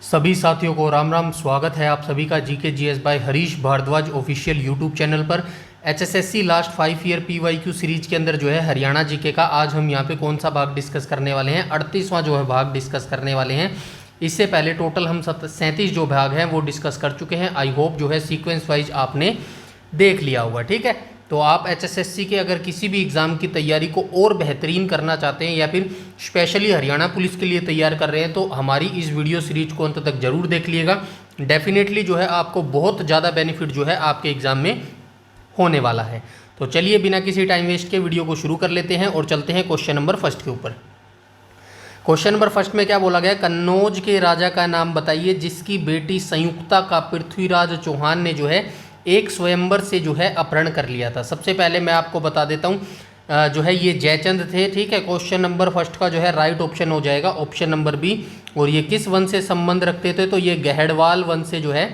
सभी साथियों को राम राम। स्वागत है आप सभी का GK GS by Harish Bhardwaj official YouTube channel पर। HSSC last 5 year PYQ series के अंदर जो है हरियाणा जीके का आज हम यहाँ पे कौन सा भाग डिस्कस करने वाले हैं, 38वां जो है भाग डिस्कस करने वाले हैं। इससे पहले टोटल हम 37 जो भाग हैं वो डिस्कस कर चुके हैं। आई होप जो है सीक्वेंस वाइज आपने देख लिया होगा। ठीक है, तो आप एचएसएससी के अगर किसी भी एग्ज़ाम की तैयारी को और बेहतरीन करना चाहते हैं या फिर स्पेशली हरियाणा पुलिस के लिए तैयार कर रहे हैं तो हमारी इस वीडियो सीरीज को अंत तक जरूर देख लिएगा। डेफिनेटली जो है आपको बहुत ज़्यादा बेनिफिट जो है आपके एग्ज़ाम में होने वाला है। तो चलिए बिना किसी टाइम वेस्ट के वीडियो को शुरू कर लेते हैं और चलते हैं क्वेश्चन नंबर फर्स्ट के ऊपर। क्वेश्चन नंबर फर्स्ट में क्या बोला गया, कन्नौज के राजा का नाम बताइए जिसकी बेटी संयुक्ता का पृथ्वीराज चौहान ने जो है एक स्वयंवर से जो है अपहरण कर लिया था। सबसे पहले मैं आपको बता देता हूँ जो है ये जयचंद थे। ठीक है, क्वेश्चन नंबर फर्स्ट का जो है राइट ऑप्शन हो जाएगा ऑप्शन नंबर बी। और ये किस वन से संबंध रखते थे, तो ये गहड़वाल वन से जो है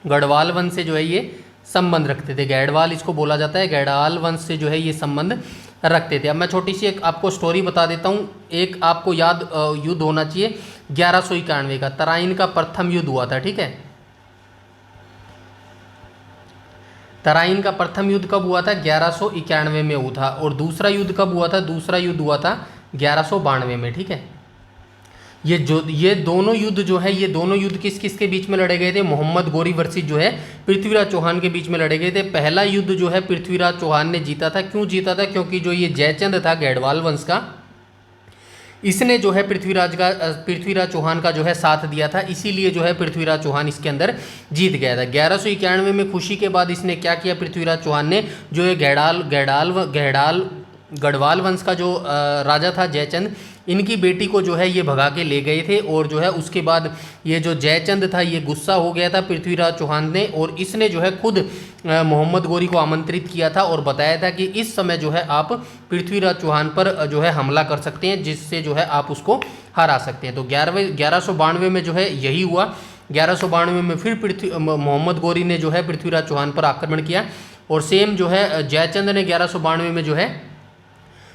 गढ़वाल वन से जो है ये संबंध रखते थे। गहड़वाल इसको बोला जाता है, गढ़वाल वंश से जो है ये संबंध रखते थे। अब मैं छोटी सी एक आपको स्टोरी बता देता हूँ। एक आपको याद युद्ध होना चाहिए 1191 का, तराइन का प्रथम युद्ध हुआ था। ठीक है, तराइन का प्रथम युद्ध कब हुआ था, 1191 में हुआ था। और दूसरा युद्ध कब हुआ था, दूसरा युद्ध हुआ था 1192 में। ठीक है, ये दोनों युद्ध जो है ये दोनों युद्ध किस किस के बीच में लड़े गए थे, मोहम्मद गोरी वर्सेस जो है पृथ्वीराज चौहान के बीच में लड़े गए थे। पहला युद्ध जो है पृथ्वीराज चौहान ने जीता था। क्यों जीता था, क्योंकि जो ये जयचंद था गढ़वाल वंश का, इसने जो है पृथ्वीराज चौहान का जो है साथ दिया था, इसीलिए जो है पृथ्वीराज चौहान इसके अंदर जीत गया था। 1191 में खुशी के बाद इसने क्या किया, पृथ्वीराज चौहान ने जो ये गढ़वाल वंश का जो राजा था जयचंद, इनकी बेटी को जो है ये भगा के ले गए थे। और जो है उसके बाद ये जो जयचंद था ये गुस्सा हो गया था पृथ्वीराज चौहान ने, और इसने जो है खुद मोहम्मद गोरी को आमंत्रित किया था और बताया था कि इस समय जो है आप पृथ्वीराज चौहान पर जो है हमला कर सकते हैं जिससे जो है आप उसको हरा सकते हैं। तो 1192 में जो है यही हुआ। 1192 में फिर मोहम्मद गोरी ने जो है पृथ्वीराज चौहान पर आक्रमण किया। और सेम जो है जयचंद ने 1192 में जो है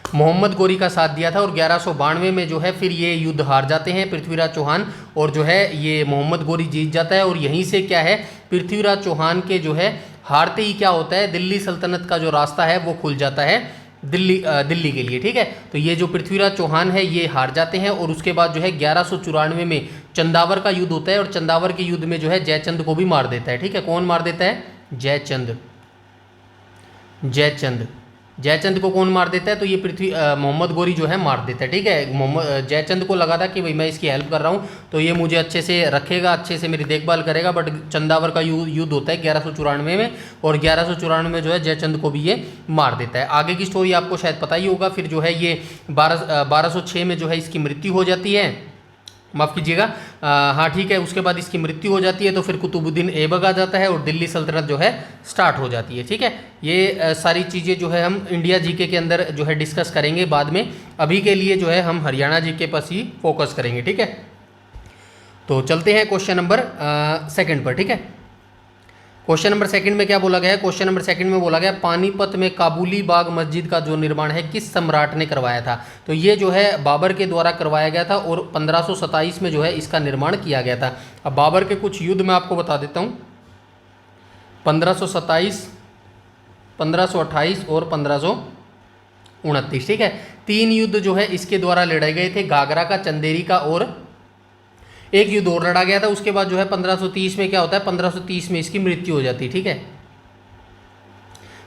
मोहम्मद गोरी का साथ दिया था। और 1192 में जो है फिर ये युद्ध हार जाते हैं पृथ्वीराज चौहान, और जो है ये मोहम्मद गोरी जीत जाता है। और यहीं से क्या है, पृथ्वीराज चौहान के जो है हारते ही क्या होता है, दिल्ली सल्तनत का जो रास्ता है वो खुल जाता है दिल्ली के लिए। ठीक है, तो ये जो पृथ्वीराज चौहान है ये हार जाते हैं। और उसके बाद जो है 1194 में चंदावर का युद्ध होता है, और चंदावर के युद्ध में जो है जयचंद को भी मार देता है। ठीक है, कौन मार देता है, जयचंद को कौन मार देता है, तो ये मोहम्मद गोरी जो है मार देता है। ठीक है, जयचंद को लगा था कि भाई मैं इसकी हेल्प कर रहा हूँ तो ये मुझे अच्छे से रखेगा, अच्छे से मेरी देखभाल करेगा। बट चंदावर का युद्ध होता है 1194 में, और 1194 में जो है जयचंद को भी ये मार देता है। आगे की स्टोरी आपको शायद पता ही होगा। फिर जो है ये 1206 में जो है इसकी मृत्यु हो जाती है, माफ़ कीजिएगा, हाँ ठीक है, उसके बाद इसकी मृत्यु हो जाती है। तो फिर कुतुबुद्दीन ऐबक आ जाता है और दिल्ली सल्तनत जो है स्टार्ट हो जाती है। ठीक है, ये सारी चीज़ें जो है हम इंडिया जीके के अंदर जो है डिस्कस करेंगे बाद में। अभी के लिए जो है हम हरियाणा जीके पर ही फोकस करेंगे। ठीक है, तो चलते हैं क्वेश्चन नंबर सेकंड पर। ठीक है, क्वेश्चन नंबर सेकंड में क्या बोला गया है, क्वेश्चन नंबर सेकंड में बोला गया पानीपत में काबुली बाग मस्जिद का जो निर्माण है किस सम्राट ने करवाया था। तो ये जो है बाबर के द्वारा करवाया गया था और 1527 में जो है इसका निर्माण किया गया था। अब बाबर के कुछ युद्ध मैं आपको बता देता हूँ, 1527, 1528 और 1529। ठीक है, 3 युद्ध जो है इसके द्वारा लड़े गए थे, घाघरा का, चंदेरी का, और एक युद्ध और लड़ा गया था। उसके बाद जो है 1530 में क्या होता है, 1530 में इसकी मृत्यु हो जाती है। ठीक है,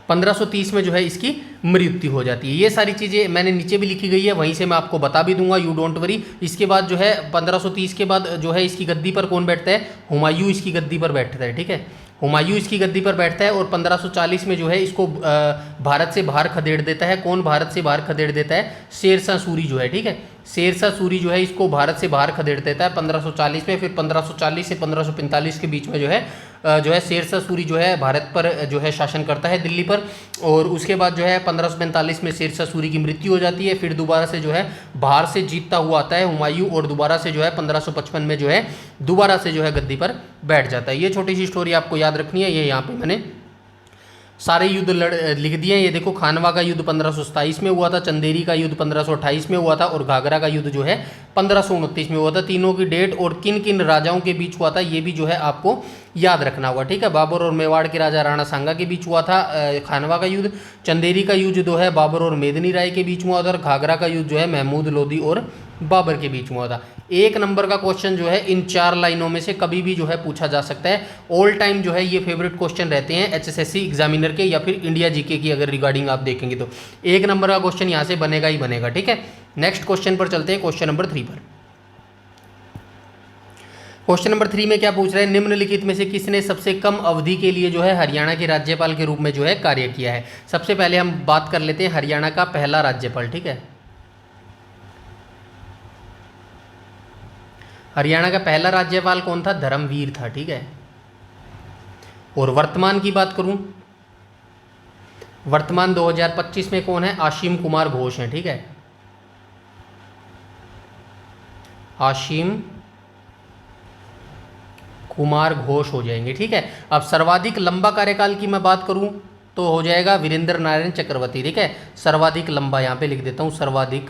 1530 में जो है इसकी मृत्यु हो जाती है। ये सारी चीज़ें मैंने नीचे भी लिखी गई है, वहीं से मैं आपको बता भी दूंगा, यू डोंट वरी। इसके बाद जो है 1530 के बाद जो है इसकी गद्दी पर कौन बैठता है, हुमायूं इसकी गद्दी पर बैठता है। ठीक है, हुमायूं इसकी गद्दी पर बैठता है। और 1540 में जो है इसको भारत से बाहर खदेड़ देता है। कौन भारत से बाहर खदेड़ देता है, शेरशाह सूरी जो है। ठीक है, शेरशाह सूरी जो है इसको भारत से बाहर खदेड़ देता है 1540 में। फिर 1540 से 1545 के बीच में जो है शेरशाह सूरी जो है भारत पर जो है शासन करता है, दिल्ली पर। और उसके बाद जो है 1545 में शेरशाह सूरी की मृत्यु हो जाती है। फिर दोबारा से जो है बाहर से जीतता हुआ आता है हुमायूं, और दोबारा से जो है 1555 में जो है दोबारा से जो है गद्दी पर बैठ जाता है। ये छोटी सी स्टोरी आपको याद रखनी है, ये यहाँ पे मैंने सारे युद्ध लिख दिए हैं। ये देखो, खानवा का युद्ध 1527 में हुआ था, चंदेरी का युद्ध 1528 में हुआ था और घाघरा का युद्ध जो है 1529 में हुआ था। तीनों की डेट और किन किन राजाओं के बीच हुआ था ये भी जो है आपको याद रखना होगा, ठीक है। बाबर और मेवाड़ के राजा राणा सांगा के बीच हुआ था खानवा का युद्ध। चंदेरी का युद्ध जो है बाबर और मेदिनी राय के बीच में हुआ था और घाघरा का युद्ध जो है महमूद लोदी और बाबर के बीच में हुआ था। एक नंबर का क्वेश्चन जो है इन 4 लाइनों में से कभी भी जो है पूछा जा सकता है। ऑल टाइम जो है ये फेवरेट क्वेश्चन रहते हैं एचएसएससी एग्जामिनर के या फिर इंडिया जीके की अगर रिगार्डिंग आप देखेंगे तो एक नंबर का क्वेश्चन यहाँ से बनेगा ही बनेगा, ठीक है। नेक्स्ट क्वेश्चन पर चलते हैं, क्वेश्चन नंबर 3 पर। क्वेश्चन नंबर 3 में क्या पूछ रहे हैं, निम्नलिखित में से किसने सबसे कम अवधि के लिए जो है हरियाणा के राज्यपाल के रूप में जो है कार्य किया है। सबसे पहले हम बात कर लेते हैं हरियाणा का पहला राज्यपाल, ठीक है। हरियाणा का पहला राज्यपाल कौन था, धर्मवीर था, ठीक है। और वर्तमान की बात करूं, वर्तमान 2025 में कौन है, आशीम कुमार घोष हैं, ठीक है। आशीम कुमार घोष हो जाएंगे, ठीक है। अब सर्वाधिक लंबा कार्यकाल की मैं बात करूं तो हो जाएगा वीरेंद्र नारायण चक्रवर्ती, ठीक है। सर्वाधिक लंबा यहां पे लिख देता हूं, सर्वाधिक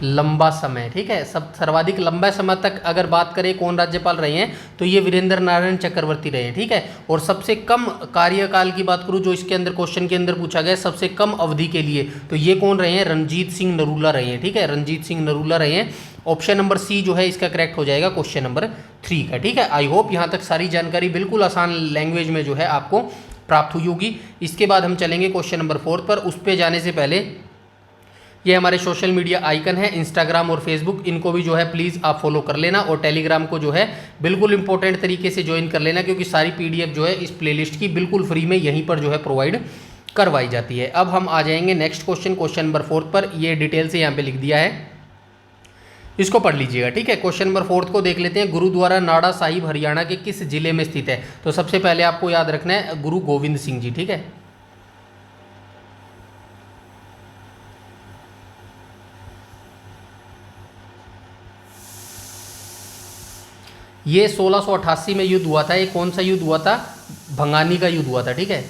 लंबा समय, ठीक है। सब सर्वाधिक लंबा समय तक अगर बात करें कौन राज्यपाल रहे हैं तो ये वीरेंद्र नारायण चक्रवर्ती रहे हैं, ठीक है। और सबसे कम कार्यकाल की बात करूं जो इसके अंदर क्वेश्चन के अंदर पूछा गया सबसे कम अवधि के लिए, तो ये कौन रहे हैं, रणजीत सिंह नरूला रहे हैं, ठीक है। रणजीत सिंह नरूला रहे हैं। ऑप्शन नंबर सी जो है इसका करेक्ट हो जाएगा क्वेश्चन नंबर 3 का, ठीक है। आई होप यहाँ तक सारी जानकारी बिल्कुल आसान लैंग्वेज में जो है आपको प्राप्त हुई होगी। इसके बाद हम चलेंगे क्वेश्चन नंबर 4 पर। उस पर जाने से पहले ये हमारे सोशल मीडिया आइकन है, इंस्टाग्राम और फेसबुक, इनको भी जो है प्लीज़ आप फॉलो कर लेना और टेलीग्राम को जो है बिल्कुल इंपॉर्टेंट तरीके से ज्वाइन कर लेना, क्योंकि सारी पीडीएफ जो है इस प्लेलिस्ट की बिल्कुल फ्री में यहीं पर जो है प्रोवाइड करवाई जाती है। अब हम आ जाएंगे नेक्स्ट क्वेश्चन, क्वेश्चन नंबर 4 पर। ये डिटेल से यहाँ पे लिख दिया है, इसको पढ़ लीजिएगा, ठीक है। क्वेश्चन नंबर 4 को देख लेते हैं। गुरुद्वारा नाड़ा साहिब हरियाणा के किस जिले में स्थित है। तो सबसे पहले आपको याद रखना है गुरु गोविंद सिंह जी, ठीक है। ये 1688 में युद्ध हुआ था। ये कौन सा युद्ध हुआ था, भंगानी का युद्ध हुआ था, ठीक है।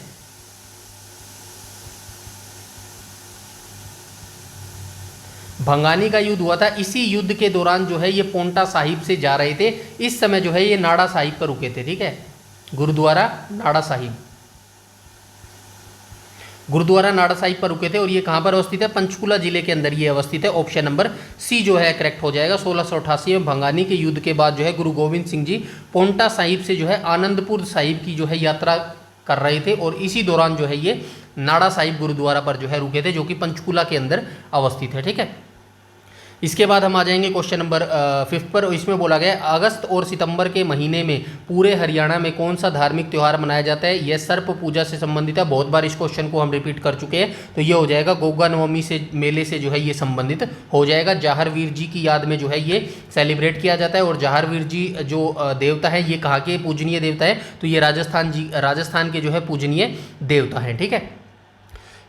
भंगानी का युद्ध हुआ था। इसी युद्ध के दौरान जो है ये पोंटा साहिब से जा रहे थे, इस समय जो है ये नाड़ा साहिब पर रुके थे, ठीक है। गुरुद्वारा नाड़ा साहिब, गुरुद्वारा नाड़ा साहिब पर रुके थे और ये कहाँ पर अवस्थित है, पंचकुला जिले के अंदर ये अवस्थित है। ऑप्शन नंबर सी जो है करेक्ट हो जाएगा। 1688 में भंगानी के युद्ध के बाद जो है गुरु गोविंद सिंह जी पोंटा साहिब से जो है आनंदपुर साहिब की जो है यात्रा कर रहे थे और इसी दौरान जो है ये नाड़ा साहिब गुरुद्वारा पर जो है रुके थे, जो कि पंचकुला के अंदर अवस्थित है, ठीक है। इसके बाद हम आ जाएंगे क्वेश्चन नंबर 5 पर। इसमें बोला गया अगस्त और सितंबर के महीने में पूरे हरियाणा में कौन सा धार्मिक त्यौहार मनाया जाता है। यह सर्प पूजा से संबंधित है। बहुत बार इस क्वेश्चन को हम रिपीट कर चुके हैं, तो ये हो जाएगा गोगा नवमी से मेले से जो है ये संबंधित हो जाएगा। जाहरवीर जी की याद में जो है ये सेलिब्रेट किया जाता है और जाहरवीर जी जो देवता है ये कहाँ के पूजनीय देवता है, तो ये राजस्थान के जो है पूजनीय देवता हैं, ठीक है।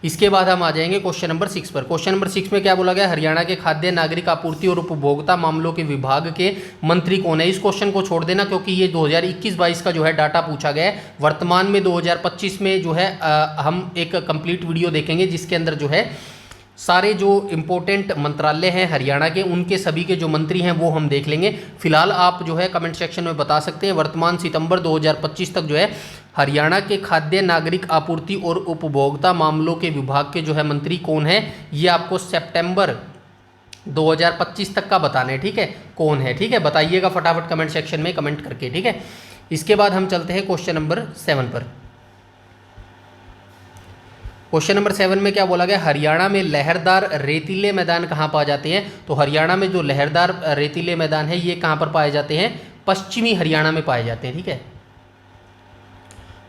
इसके बाद हम आ जाएंगे क्वेश्चन नंबर 6 पर। क्वेश्चन नंबर 6 में क्या बोला गया, हरियाणा के खाद्य नागरिक आपूर्ति और उपभोक्ता मामलों के विभाग के मंत्री कौन है। इस क्वेश्चन को छोड़ देना क्योंकि ये 2021-22 का जो है डाटा पूछा गया है। वर्तमान में 2025 में जो है हम एक कंप्लीट वीडियो देखेंगे जिसके अंदर जो है सारे जो इम्पोर्टेंट मंत्रालय हैं हरियाणा के उनके सभी के जो मंत्री हैं वो हम देख लेंगे। फिलहाल आप जो है कमेंट सेक्शन में बता सकते हैं वर्तमान सितंबर 2025 तक जो है हरियाणा के खाद्य नागरिक आपूर्ति और उपभोक्ता मामलों के विभाग के जो है मंत्री कौन है, ये आपको सितंबर 2025 तक का बताना है, ठीक है, कौन है, ठीक है। बताइएगा फटाफट कमेंट सेक्शन में कमेंट करके, ठीक है। इसके बाद हम चलते हैं क्वेश्चन नंबर 7 पर। क्वेश्चन नंबर 7 में क्या बोला गया, हरियाणा में लहरदार रेतीले मैदान कहाँ पाए जाते हैं। तो हरियाणा में जो लहरदार रेतीले मैदान है ये कहाँ पर पाए जाते हैं, पश्चिमी हरियाणा में पाए जाते हैं, ठीक है।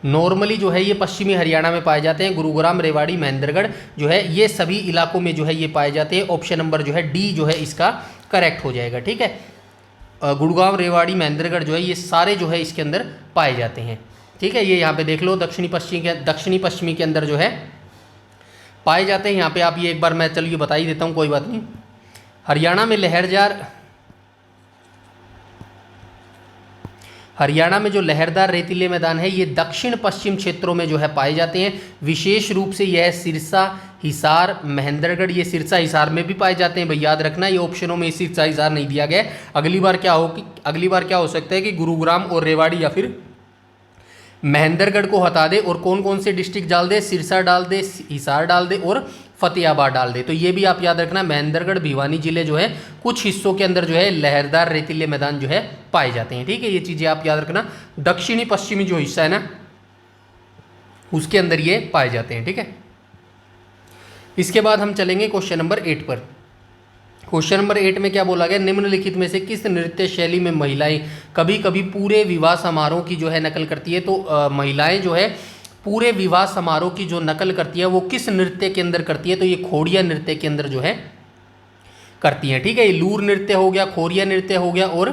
नॉर्मली जो है ये पश्चिमी हरियाणा में पाए जाते हैं। गुरुग्राम, रेवाड़ी, महेंद्रगढ़ जो है ये सभी इलाकों में जो है ये पाए जाते हैं। ऑप्शन नंबर जो है डी जो है इसका करेक्ट हो जाएगा, ठीक है। गुरुग्राम, रेवाड़ी, महेंद्रगढ़ जो है ये सारे जो है इसके अंदर पाए जाते हैं, ठीक है। ये यहाँ पे देख लो दक्षिणी पश्चिमी के अंदर जो है पाए जाते हैं। यहाँ पे आप ये एक बार मैं चलिए बता ही देता हूँ, कोई बात नहीं। हरियाणा में जो लहरदार रेतीले मैदान है ये दक्षिण पश्चिम क्षेत्रों में जो है पाए जाते हैं। विशेष रूप से यह सिरसा, हिसार, महेंद्रगढ़, ये सिरसा हिसार में भी पाए जाते हैं। भाई याद रखना, ये ऑप्शनों में सिरसा हिसार नहीं दिया गया। अगली बार क्या हो सकता है कि गुरुग्राम और रेवाड़ी या फिर महेंद्रगढ़ को हटा दे और कौन कौन से डिस्ट्रिक्ट डाल दे, सिरसा डाल दे, हिसार डाल दे और फतेहाबाद डाल दे। तो ये भी आप याद रखना, महेंद्रगढ़, भिवानी जिले जो है कुछ हिस्सों के अंदर जो है लहरदार रेतीले मैदान जो है पाए जाते हैं। ठीक है, ये चीज़ें आप याद रखना, दक्षिणी पश्चिमी जो हिस्सा है ना उसके अंदर ये पाए जाते हैं। ठीक है, इसके बाद हम चलेंगे क्वेश्चन नंबर 8 पर। क्वेश्चन नंबर 8 में क्या बोला गया, निम्नलिखित में से किस नृत्य शैली में महिलाएं कभी कभी पूरे विवाह समारोह की जो है नकल करती है। तो महिलाएं जो है पूरे विवाह समारोह की जो नकल करती है वो किस नृत्य के अंदर करती है, तो ये खोड़िया नृत्य के अंदर जो है करती हैं। ठीक है, ये लूर नृत्य हो गया, खोड़िया नृत्य हो गया और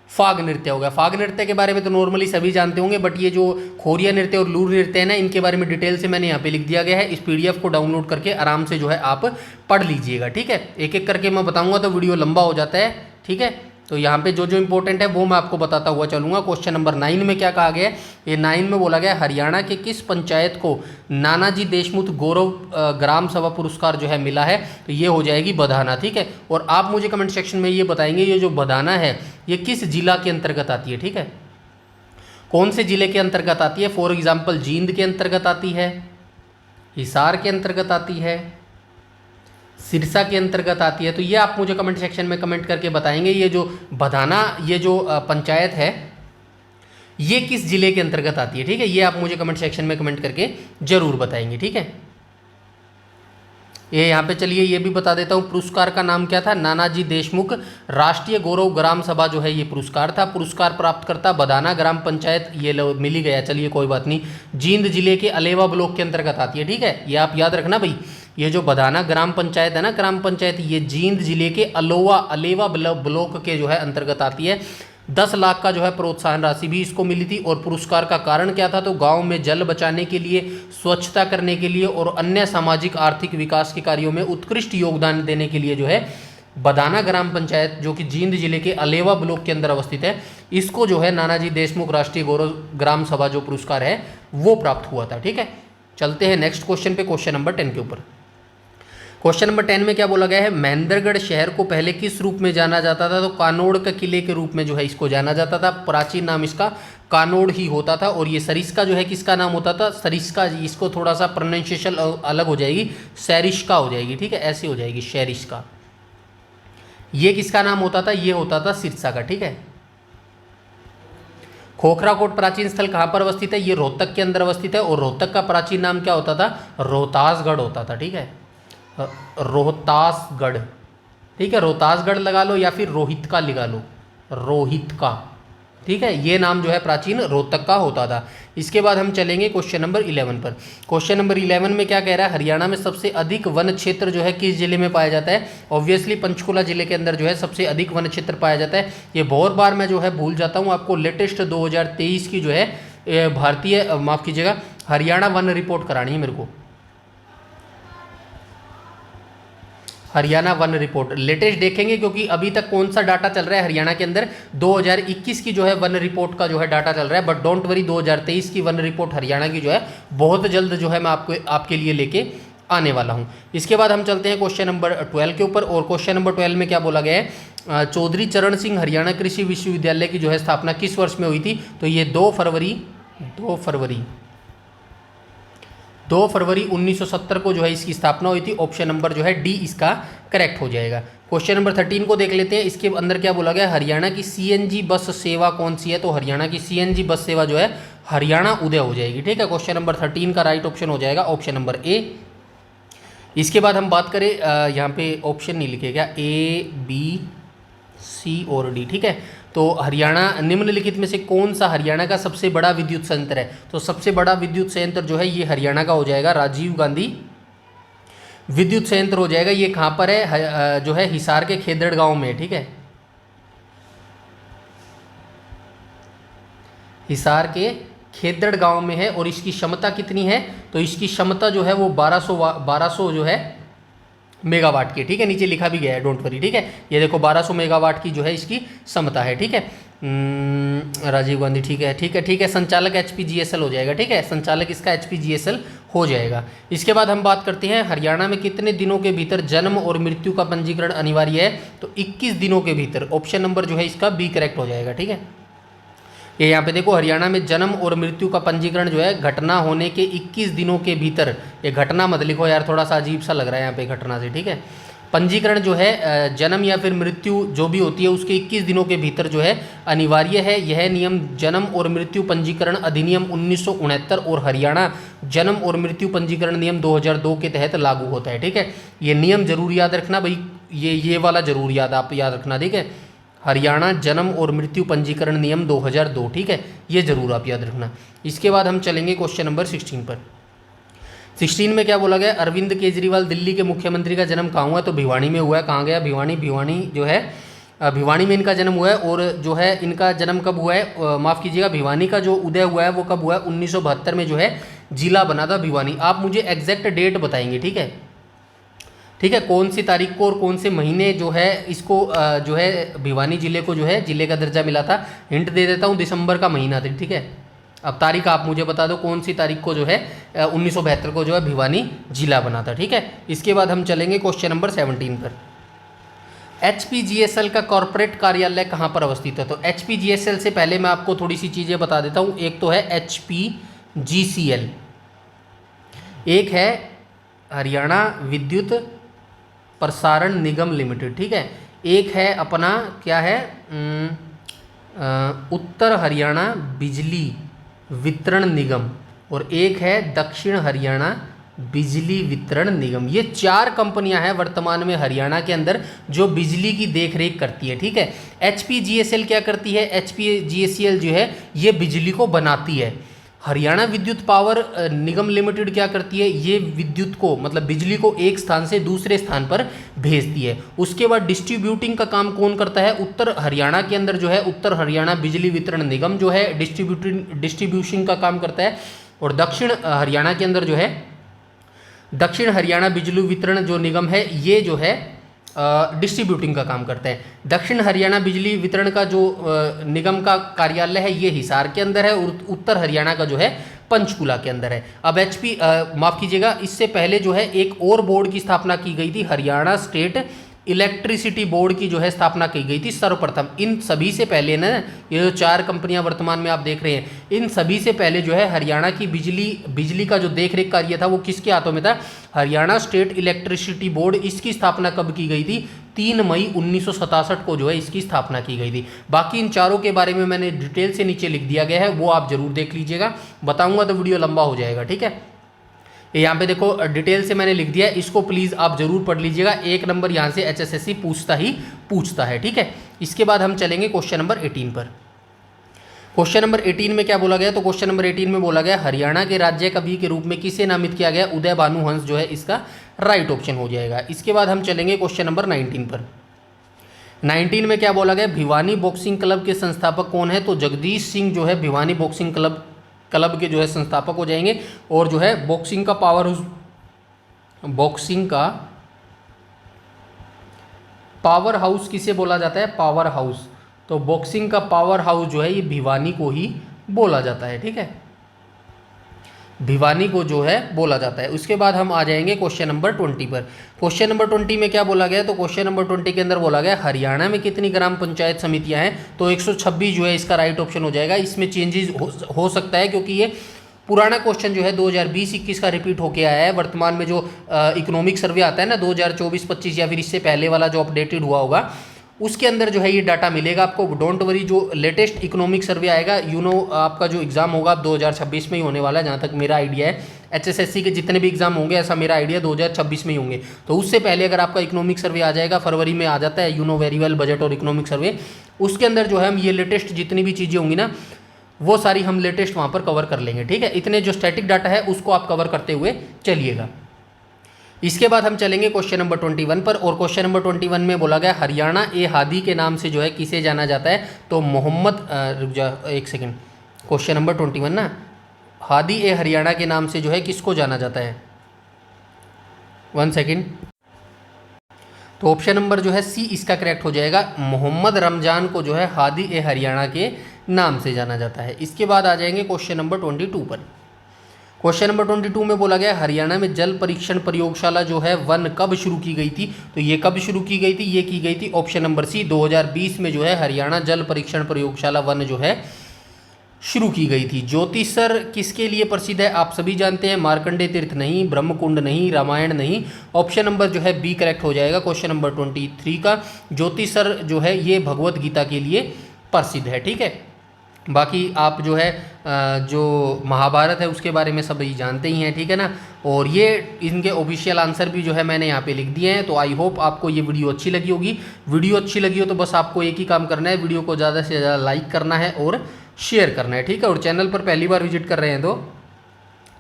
फाग नृत्य हो गया। फाग नृत्य के बारे में तो नॉर्मली सभी जानते होंगे, बट ये जो खोड़िया नृत्य और लूर नृत्य है ना, इनके बारे में डिटेल से मैंने यहाँ पे लिख दिया गया है। इस पीडीएफ को डाउनलोड करके आराम से जो है आप पढ़ लीजिएगा। ठीक है, एक एक करके मैं बताऊंगा तो वीडियो लंबा हो जाता है। ठीक है, तो यहाँ पे जो जो इंपॉर्टेंट है वो मैं आपको बताता हुआ चलूँगा। क्वेश्चन नंबर 9 में क्या कहा गया है, ये 9 में बोला गया हरियाणा के किस पंचायत को नानाजी देशमुख गौरव ग्राम सभा पुरस्कार जो है मिला है, तो ये हो जाएगी बधाना। ठीक है, और आप मुझे कमेंट सेक्शन में ये बताएंगे ये जो बधाना है ये किस जिला के अंतर्गत आती है। ठीक है, कौन से जिले के अंतर्गत आती है। फॉर एग्जाम्पल जींद के अंतर्गत आती है, हिसार के अंतर्गत आती है, सिरसा के अंतर्गत आती है। तो ये आप मुझे कमेंट सेक्शन में कमेंट करके बताएंगे ये जो बधाना, ये जो पंचायत है ये किस जिले के अंतर्गत आती है। ठीक है, ये आप मुझे कमेंट सेक्शन में कमेंट करके जरूर बताएंगे। ठीक है, ये यहाँ पे चलिए ये भी बता देता हूँ, पुरस्कार का नाम क्या था, नानाजी देशमुख राष्ट्रीय गौरव ग्राम सभा जो है ये पुरस्कार था। पुरस्कार प्राप्त करता बधाना ग्राम पंचायत, ये मिल ही गया, चलिए कोई बात नहीं, जींद जिले के अलेवा ब्लॉक के अंतर्गत आती है। ठीक है, ये आप याद रखना भाई, ये जो बधाना ग्राम पंचायत है ना, ग्राम पंचायत ये जींद जिले के अलेवा ब्लॉक के जो है अंतर्गत आती है। 10 लाख का जो है प्रोत्साहन राशि भी इसको मिली थी। और पुरस्कार का कारण क्या था, तो गांव में जल बचाने के लिए, स्वच्छता करने के लिए और अन्य सामाजिक आर्थिक विकास के कार्यों में उत्कृष्ट योगदान देने के लिए जो है बधाना ग्राम पंचायत जो कि जींद जिले के अलेवा ब्लॉक के अंदर अवस्थित है, इसको जो है नानाजी देशमुख राष्ट्रीय गौरव ग्राम सभा जो पुरस्कार है वो प्राप्त हुआ था। ठीक है, चलते हैं नेक्स्ट क्वेश्चन पे, क्वेश्चन नंबर 10 के ऊपर। क्वेश्चन नंबर 10 में क्या बोला गया है, महेंद्रगढ़ शहर को पहले किस रूप में जाना जाता था, तो कानोड़ के किले के रूप में जो है इसको जाना जाता था। प्राचीन नाम इसका कानोड़ ही होता था। और ये सरिस्का जो है किसका नाम होता था, सरिस्का, इसको थोड़ा सा प्रोनाउंसिएशन अलग हो जाएगी, सैरिस्का हो जाएगी। ठीक है, ऐसी हो जाएगी सैरिस्का। ये किसका नाम होता था, ये होता था सिरसा का। ठीक है, खोखराकोट प्राचीन स्थल कहाँ पर अवस्थित है, ये रोहतक के अंदर अवस्थित है। और रोहतक का प्राचीन नाम क्या होता था, रोहतासगढ़ होता था। ठीक है, रोहतासगढ़। ठीक है, रोहतासगढ़ लगा लो या फिर रोहित का लगा लो, रोहित का। ठीक है, ये नाम जो है प्राचीन रोहतक का होता था। इसके बाद हम चलेंगे क्वेश्चन नंबर 11 पर। क्वेश्चन नंबर 11 में क्या कह रहा है, हरियाणा में सबसे अधिक वन क्षेत्र जो है किस जिले में पाया जाता है। ऑब्वियसली पंचकुला जिले के अंदर जो है सबसे अधिक वन क्षेत्र पाया जाता है। ये बहुत बार मैं जो है भूल जाता हूँ, आपको लेटेस्ट 2023 की जो है भारतीय, माफ़ कीजिएगा, हरियाणा वन रिपोर्ट करानी है मेरे को। हरियाणा वन रिपोर्ट लेटेस्ट देखेंगे, क्योंकि अभी तक कौन सा डाटा चल रहा है हरियाणा के अंदर, 2021 की जो है वन रिपोर्ट का जो है डाटा चल रहा है। बट डोंट वरी, 2023 की वन रिपोर्ट हरियाणा की जो है बहुत जल्द जो है मैं आपके लिए लेके आने वाला हूं। इसके बाद हम चलते हैं क्वेश्चन नंबर 12 के ऊपर। और क्वेश्चन नंबर 12 में क्या बोला गया है, चौधरी चरण सिंह हरियाणा कृषि विश्वविद्यालय की जो है स्थापना किस वर्ष में हुई थी, तो ये 2 फरवरी 1970 को जो है इसकी स्थापना हुई थी। ऑप्शन नंबर जो है डी इसका करेक्ट हो जाएगा। क्वेश्चन नंबर 13 को देख लेते हैं। इसके अंदर क्या बोला गया, हरियाणा की सीएनजी बस सेवा कौन सी है, तो हरियाणा की सीएनजी बस सेवा जो है हरियाणा उदय हो जाएगी। ठीक है, क्वेश्चन नंबर 13 का राइट ऑप्शन हो जाएगा ऑप्शन नंबर ए। इसके बाद हम बात करें, यहाँ पे ऑप्शन नहीं लिखेगा, ए बी सी और डी। ठीक है, तो हरियाणा निम्नलिखित में से कौन सा हरियाणा का सबसे बड़ा विद्युत संयंत्र है, तो सबसे बड़ा विद्युत संयंत्र जो है ये हरियाणा का हो जाएगा, राजीव गांधी विद्युत संयंत्र हो जाएगा। ये कहाँ पर है, जो है हिसार के खेदड़ गांव में। ठीक है, हिसार के खेदड़ गांव में है। और इसकी क्षमता कितनी है, तो इसकी क्षमता जो है वो 1200 जो है मेगावाट की। ठीक है, नीचे लिखा भी गया है, डोंट वरी। ठीक है, ये देखो 1200 मेगावाट की जो है इसकी क्षमता है। ठीक है, राजीव गांधी, ठीक है ठीक है ठीक है, संचालक HPGSL हो जाएगा, ठीक है, संचालक इसका HPGSL हो जाएगा। इसके बाद हम बात करते हैं हरियाणा में कितने दिनों के भीतर जन्म और मृत्यु का पंजीकरण अनिवार्य है, तो 21 दिनों के भीतर, ऑप्शन नंबर जो है इसका बी करेक्ट हो जाएगा, ठीक है। ये यहाँ पे देखो, हरियाणा में जन्म और मृत्यु का पंजीकरण जो है घटना होने के 21 दिनों के भीतर, ये घटना मत लिखो यार, थोड़ा सा अजीब सा लग रहा है यहाँ पे घटना से, ठीक है। पंजीकरण जो है जन्म या फिर मृत्यु जो भी होती है उसके 21 दिनों के भीतर जो है अनिवार्य है। यह नियम जन्म और मृत्यु पंजीकरण अधिनियम 1969 और हरियाणा जन्म और मृत्यु पंजीकरण नियम 2002 के तहत लागू होता है, ठीक है। ये नियम जरूर याद रखना भाई, ये वाला जरूर आप याद रखना, ठीक है। हरियाणा जन्म और मृत्यु पंजीकरण नियम 2002, ठीक है, ये जरूर आप याद रखना। इसके बाद हम चलेंगे क्वेश्चन नंबर 16 पर। 16 में क्या बोला गया, अरविंद केजरीवाल दिल्ली के मुख्यमंत्री का जन्म कहाँ हुआ, तो भिवानी में हुआ है। कहाँ गया, भिवानी जो है, भिवानी में इनका जन्म हुआ है। और जो है इनका जन्म कब हुआ है, माफ़ कीजिएगा, भिवानी का जो उदय हुआ है वो कब हुआ है, 1972 में जो है जिला बना था भिवानी। आप मुझे एग्जैक्ट डेट बताएंगे, ठीक है, ठीक है, कौन सी तारीख को और कौन से महीने जो है इसको जो है भिवानी जिले को जो है जिले का दर्जा मिला था। हिंट दे देता हूँ, दिसंबर का महीना था, ठीक है। अब तारीख आप मुझे बता दो कौन सी तारीख को जो है 1972 को जो है भिवानी जिला बना था, ठीक है। इसके बाद हम चलेंगे क्वेश्चन नंबर 17 पर। HPGSL का कॉर्पोरेट कार्यालय कहाँ पर अवस्थित है, तो HPGSL से पहले मैं आपको थोड़ी सी चीज़ें बता देता हूँ। एक तो है HPGCL, एक है हरियाणा विद्युत प्रसारण निगम लिमिटेड, ठीक है। एक है अपना क्या है, उत्तर हरियाणा बिजली वितरण निगम, और एक है दक्षिण हरियाणा बिजली वितरण निगम। ये 4 कंपनियां हैं वर्तमान में हरियाणा के अंदर जो बिजली की देखरेख करती है, ठीक है। HPGSL क्या करती है, HPGSL जो है ये बिजली को बनाती है। हरियाणा विद्युत पावर निगम लिमिटेड क्या करती है, ये विद्युत को मतलब बिजली को एक स्थान से दूसरे स्थान पर भेजती है। उसके बाद डिस्ट्रीब्यूटिंग का काम कौन करता है, उत्तर हरियाणा के अंदर जो है उत्तर हरियाणा बिजली वितरण निगम जो है डिस्ट्रीब्यूशन का काम करता है। और दक्षिण हरियाणा के अंदर जो है दक्षिण हरियाणा बिजली वितरण जो निगम है ये जो है डिस्ट्रीब्यूटिंग का काम करते हैं। दक्षिण हरियाणा बिजली वितरण का जो निगम का कार्यालय है ये हिसार के अंदर है, और उत्तर हरियाणा का जो है पंचकुला के अंदर है। अब माफ़ कीजिएगा, इससे पहले जो है एक और बोर्ड की स्थापना की गई थी, हरियाणा स्टेट इलेक्ट्रिसिटी बोर्ड की जो है स्थापना की गई थी सर्वप्रथम। इन सभी से पहले ना, ये जो 4 कंपनियां वर्तमान में आप देख रहे हैं, इन सभी से पहले जो है हरियाणा की बिजली का जो देखरेख कार्य था वो किसके हाथों में था, हरियाणा स्टेट इलेक्ट्रिसिटी बोर्ड। इसकी स्थापना कब की गई थी, 3 मई 1967 को जो है इसकी स्थापना की गई थी। बाकी इन चारों के बारे में मैंने डिटेल से नीचे लिख दिया गया है, वो आप जरूर देख लीजिएगा, बताऊंगा तो वीडियो लंबा हो जाएगा, ठीक है। यहाँ पे देखो डिटेल से मैंने लिख दिया है, इसको प्लीज़ आप जरूर पढ़ लीजिएगा। 1 नंबर यहाँ से HSSC पूछता है, ठीक है। इसके बाद हम चलेंगे क्वेश्चन नंबर 18 पर। क्वेश्चन नंबर 18 में क्या बोला गया, तो क्वेश्चन नंबर 18 में बोला गया हरियाणा के राज्य कवि के रूप में किसे नामित किया गया, उदय भानु हंस जो है इसका राइट ऑप्शन हो जाएगा। इसके बाद हम चलेंगे क्वेश्चन नंबर 19 पर। 19 में क्या बोला गया, भिवानी बॉक्सिंग क्लब के संस्थापक कौन है, तो जगदीश सिंह जो है भिवानी बॉक्सिंग क्लब के जो है संस्थापक हो जाएंगे। और जो है बॉक्सिंग का पावर हाउस किसे बोला जाता है, पावर हाउस, तो बॉक्सिंग का पावर हाउस जो है ये भिवानी को ही बोला जाता है, ठीक है, भिवानी को जो है बोला जाता है। उसके बाद हम आ जाएंगे क्वेश्चन नंबर 20 पर। क्वेश्चन नंबर 20 में क्या बोला गया, तो क्वेश्चन नंबर 20 के अंदर बोला गया हरियाणा में कितनी ग्राम पंचायत समितियां हैं, तो 126 जो है इसका राइट ऑप्शन हो जाएगा। इसमें चेंजेस हो सकता है क्योंकि ये पुराना क्वेश्चन जो है 2020-21 का रिपीट होके आया है। वर्तमान में जो इकोनॉमिक सर्वे आता है ना 2024-25 या फिर इससे पहले वाला जो अपडेटेड हुआ होगा उसके अंदर जो है ये डाटा मिलेगा आपको। डोंट वरी, जो लेटेस्ट इकोनॉमिक सर्वे आएगा आपका जो एग्ज़ाम होगा 2026 में ही होने वाला है, जहाँ तक मेरा आइडिया है। HSSC के जितने भी एग्जाम होंगे ऐसा मेरा आइडिया 2026 में ही होंगे। तो उससे पहले अगर आपका इकोनॉमिक सर्वे आ जाएगा, फरवरी में आ जाता है वेरी वेल बजट और इकोनॉमिक सर्वे, उसके अंदर जो है हम ये लेटेस्ट जितनी भी चीज़ें होंगी ना वो सारी हम लेटेस्ट वहाँ पर कवर कर लेंगे, ठीक है। इतने जो स्टैटिक डाटा है उसको आप कवर करते हुए चलिएगा। इसके बाद हम चलेंगे क्वेश्चन नंबर 21 पर। और क्वेश्चन नंबर 21 में बोला गया हरियाणा ए हादी के नाम से जो है किसे जाना जाता है, तो मोहम्मद रुक जा एक सेकंड, क्वेश्चन नंबर 21 ना, हादी ए हरियाणा के नाम से जो है किसको जाना जाता है, 1 सेकंड। तो ऑप्शन नंबर जो है सी इसका करेक्ट हो जाएगा। मोहम्मद रमजान को जो है हादी ए हरियाणा के नाम से जाना जाता है। इसके बाद आ जाएंगे क्वेश्चन नंबर 22 पर। क्वेश्चन नंबर 22 में बोला गया हरियाणा में जल परीक्षण प्रयोगशाला जो है वन कब शुरू की गई थी। तो ये कब शुरू की गई थी, ये की गई थी ऑप्शन नंबर सी 2020 में जो है हरियाणा जल परीक्षण प्रयोगशाला वन जो है शुरू की गई थी। ज्योतिषर किसके लिए प्रसिद्ध है, आप सभी जानते हैं। मार्कंडे तीर्थ नहीं, ब्रह्मकुंड नहीं, रामायण नहीं। ऑप्शन नंबर जो है बी करेक्ट हो जाएगा क्वेश्चन नंबर 23 का। ज्योतिषर जो है ये भगवत गीता के लिए प्रसिद्ध है। ठीक है, बाकी आप जो है जो महाभारत है उसके बारे में सभी जानते ही हैं। ठीक है ना, और ये इनके ऑफिशियल आंसर भी जो है मैंने यहाँ पे लिख दिए हैं। तो आई होप आपको ये वीडियो अच्छी लगी होगी। वीडियो अच्छी लगी हो तो बस आपको एक ही काम करना है, वीडियो को ज़्यादा से ज़्यादा लाइक करना है और शेयर करना है। ठीक है, और चैनल पर पहली बार विजिट कर रहे हैं तो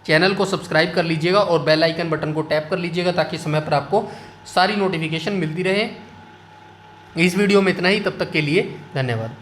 चैनल को सब्सक्राइब कर लीजिएगा और बेल आइकन बटन को टैप कर लीजिएगा ताकि समय पर आपको सारी नोटिफिकेशन मिलती रहे। इस वीडियो में इतना ही, तब तक के लिए धन्यवाद।